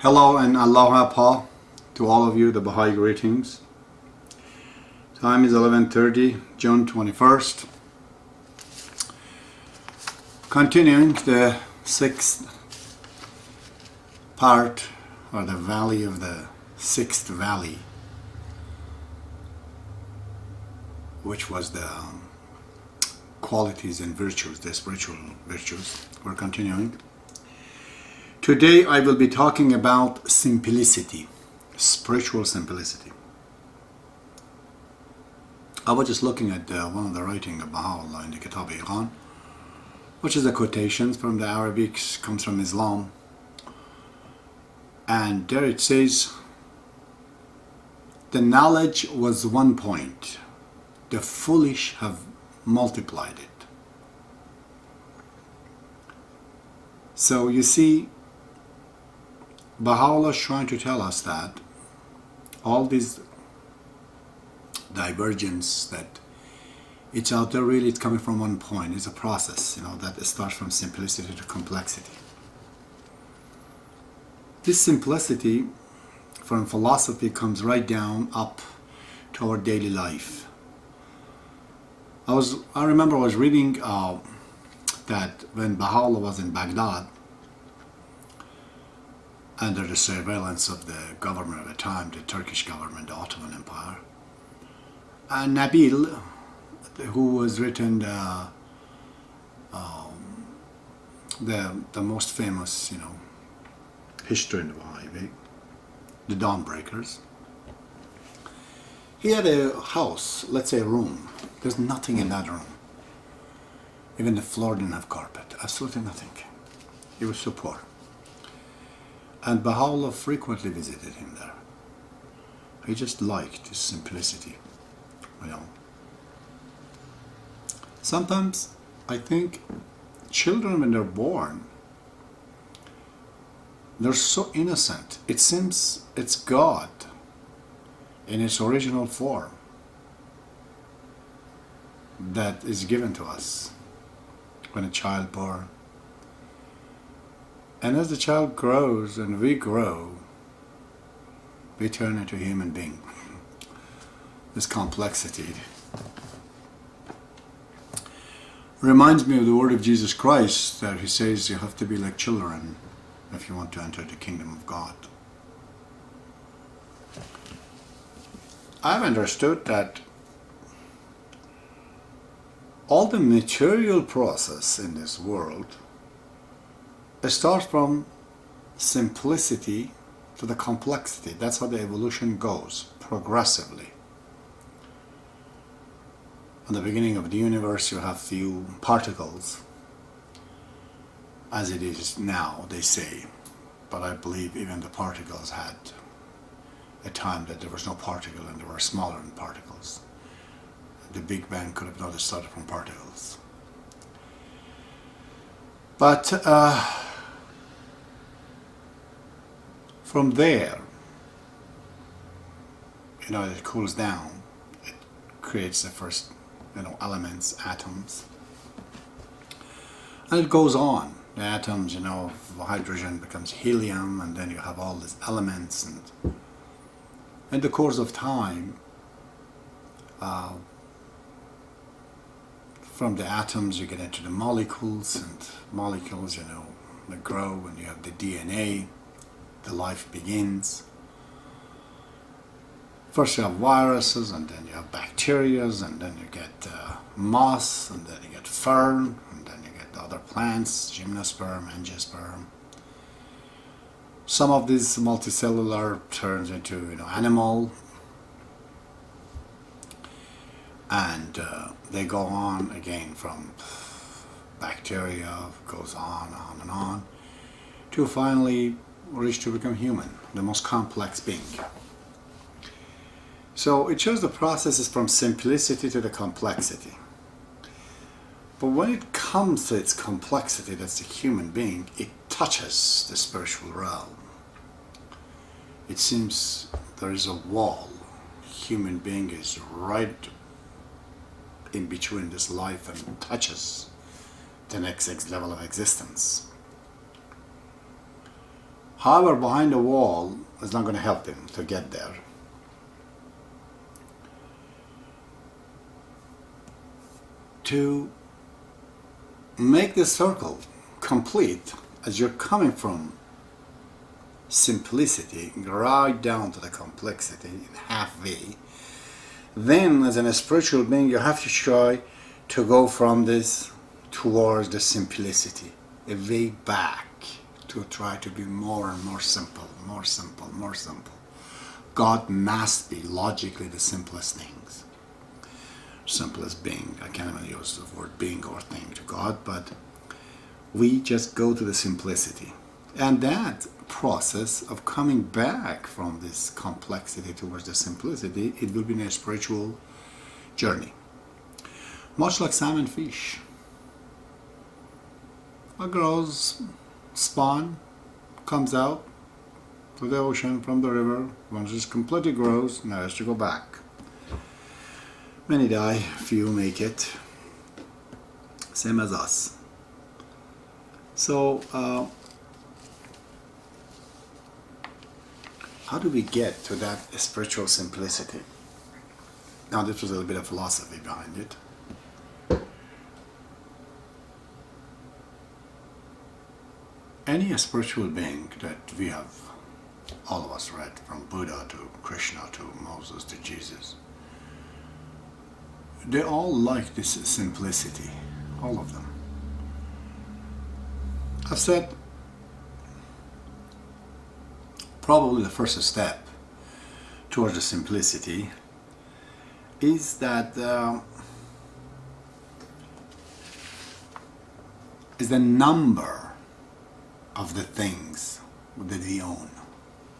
Hello and Aloha Pa to all of you, the Baha'i greetings. Time is 11:30, June 21st. Continuing the sixth part, or the valley of the sixth valley, which was the qualities and virtues, the spiritual virtues. We're continuing. Today I will be talking about simplicity, spiritual simplicity. I was just looking at one of the writing of Baha'ullah in the Kitab Iran, which is a quotation from the Arabic, comes from Islam. And there it says, the knowledge was one point, the foolish have multiplied it. So you see, Baha'u'llah is trying to tell us that all these divergence that it's out there, really it's coming from one point. It's a process, that it starts from simplicity to complexity. This simplicity from philosophy comes right down up to our daily life. I remember I was reading that when Baha'u'llah was in Baghdad, under the surveillance of the government at the time, the Turkish government, the Ottoman Empire, and Nabil, who was written the most famous, history in the Baha'i, the Dawnbreakers. He had a house, let's say a room. There's nothing in that room. Even the floor didn't have carpet. Absolutely nothing. He was so poor. And Baha'u'llah frequently visited him there. He just liked his simplicity, Sometimes I think children, when they're born, they're so innocent. It seems it's God in its original form that is given to us when a child born. And as the child grows and we grow, we turn into a human being. This complexity reminds me of the word of Jesus Christ that he says you have to be like children if you want to enter the kingdom of God. I've understood that all the material process in this world, it starts from simplicity to the complexity. That's how the evolution goes, progressively. In the beginning of the universe, you have few particles, as it is now, they say. But I believe even the particles had a time that there was no particle and they were smaller than particles. The Big Bang could have not started from particles. But from there, it cools down. It creates the first, elements, atoms. And it goes on. The atoms, hydrogen becomes helium, and then you have all these elements. And in the course of time, from the atoms you get into the molecules, and molecules, they grow, and you have the DNA. The life begins. First you have viruses, and then you have bacteria, and then you get moss, and then you get fern, and then you get the other plants, gymnosperm, angiosperm. Some of these multicellular turns into animal, and they go on again from bacteria, goes on and on, to finally reach to become human, the most complex being. So it shows the process is from simplicity to the complexity. But when it comes to its complexity, that's the human being, it touches the spiritual realm. It seems there is a wall. Human being is right in between this life and touches the next level of existence. However, behind the wall is not going to help him to get there. To make this circle complete, as you're coming from simplicity right down to the complexity in halfway, then as a spiritual being you have to try to go from this towards the simplicity, a way back to try to be more and more simple, more simple, more simple. God must be logically the simplest things. Simplest being. I can't even use the word being or thing to God, but we just go to the simplicity. And that process of coming back from this complexity towards the simplicity, it will be a spiritual journey. Much like salmon fish. It grows, spawn, comes out to the ocean from the river. Once it completely grows, now it has to go back. Many die, few make it. Same as us. So, how do we get to that spiritual simplicity? Now, this was a little bit of philosophy behind it. Any spiritual being that we have, all of us read, from Buddha to Krishna to Moses to Jesus, they all like this simplicity, all of them. I've said probably the first step towards the simplicity is that is the number of the things that we own.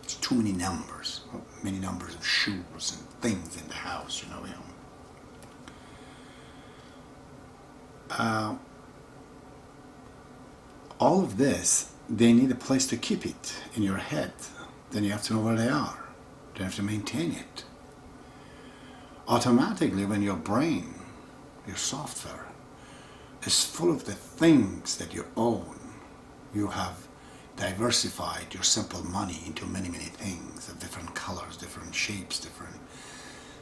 It's too many numbers of shoes and things in the house, we own. All of this, they need a place to keep it in your head. Then you have to know where they are. You have to maintain it. Automatically, when your brain, your software, is full of the things that you own, you have diversified your simple money into many, many things of different colors, different shapes, different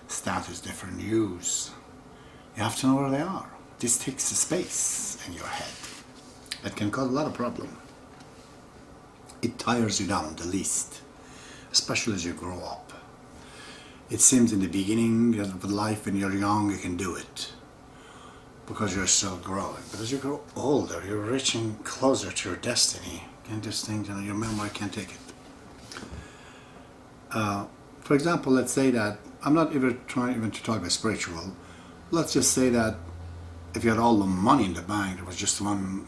status, different use. You have to know where they are. This takes the space in your head. It can cause a lot of problem. It tires you down the least, especially as you grow up. It seems in the beginning of life when you're young you can do it because you're still growing. But as you grow older, you're reaching closer to your destiny. And these things, your memory can't take it. For example, let's say that, I'm not even trying to talk about spiritual. Let's just say that if you had all the money in the bank, there was just one,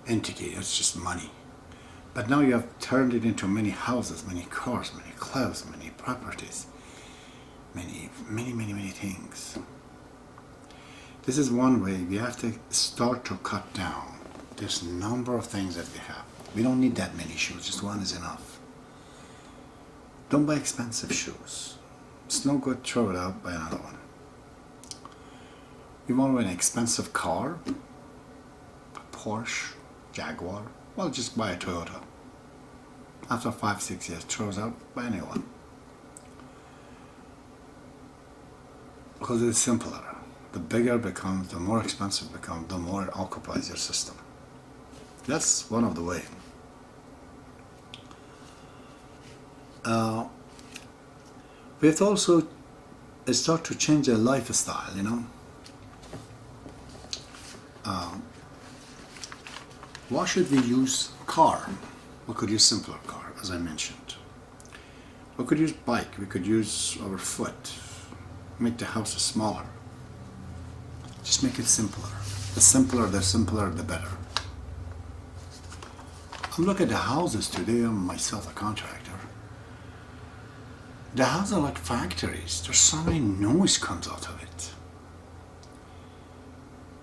entity, it's just money. But now you have turned it into many houses, many cars, many clothes, many properties, many things. This is one way we have to start to cut down this number of things that we have. We don't need that many shoes, just one is enough. Don't buy expensive shoes. It's no good, throw it out, buy another one. You want an expensive car, a Porsche, Jaguar, well, just buy a Toyota. After 5-6 years, throws out, buy a new one. Because it's simpler. The bigger it becomes, the more expensive it becomes, the more it occupies your system. That's one of the ways. We have to also start to change our lifestyle, Why should we use car? We could use simpler car, as I mentioned. We could use bike, we could use our foot, make the house smaller. Just make it simpler. The simpler, the better. I'm looking at the houses today. I'm myself a contractor. The houses are like factories. There's so many noise comes out of it.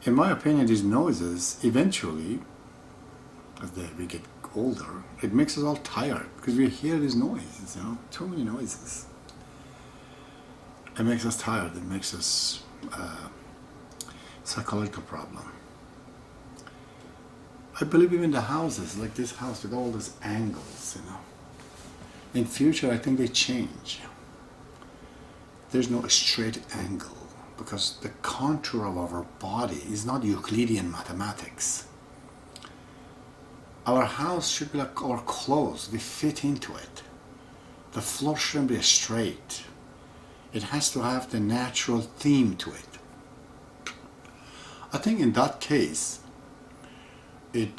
In my opinion, these noises eventually, as we get older, it makes us all tired because we hear these noises, too many noises. It makes us tired. It makes us psychological problem. I believe even the houses, like this house with all these angles, in future I think they change. There's no straight angle because the contour of our body is not Euclidean mathematics. Our house should be like our clothes, we fit into it. The floor shouldn't be straight. It has to have the natural theme to it. I think in that case, it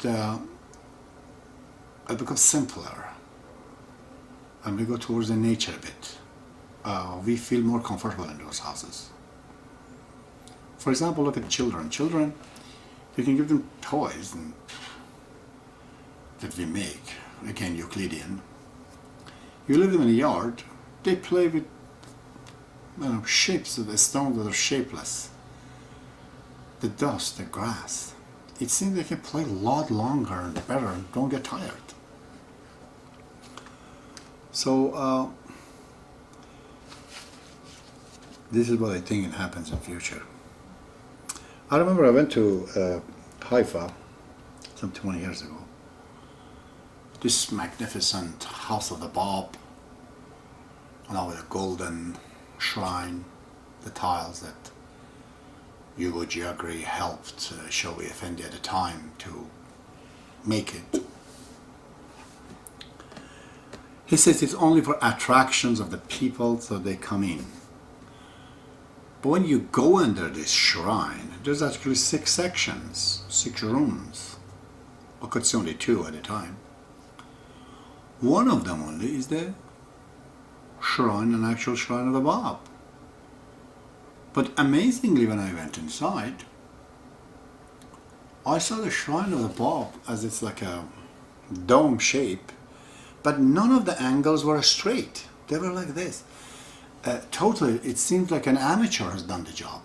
becomes simpler, and we go towards the nature a bit. We feel more comfortable in those houses. For example, look at children. Children, you can give them toys that we make, again Euclidean. You leave them in a yard, they play with shapes of the stones that are shapeless. The dust, the grass. It seems they can play a lot longer and better and don't get tired. So this is what I think it happens in future. I remember I went to Haifa some 20 years ago. This magnificent house of the Bab, with a golden shrine, the tiles that Hugo Giagri helped Shoei Effendi at the time to make it. He says it's only for attractions of the people so they come in. But when you go under this shrine, there's actually 6 sections, 6 rooms. I could see only 2 at a time. One of them only is the shrine, an actual shrine of the Bab. But amazingly, when I went inside, I saw the shrine of the Bab as it's like a dome shape, but none of the angles were straight. They were like this. Totally, it seems like an amateur has done the job.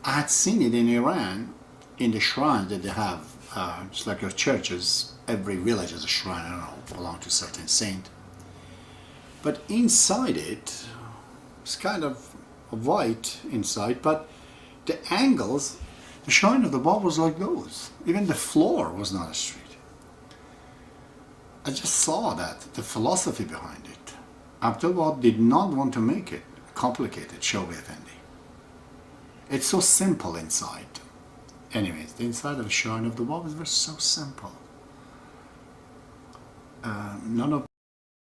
I had seen it in Iran, in the shrine that they have, just like your churches, every village has a shrine, I don't know, belong to a certain saint. But inside it, it's kind of white inside, but the angles, the shrine of the Bab was like those. Even the floor was not straight. I just saw that, the philosophy behind it. Abdul did not want to make it complicated, Shoei Effendi. It's so simple inside. Anyways, the inside of the shrine of the Bab is so simple. None of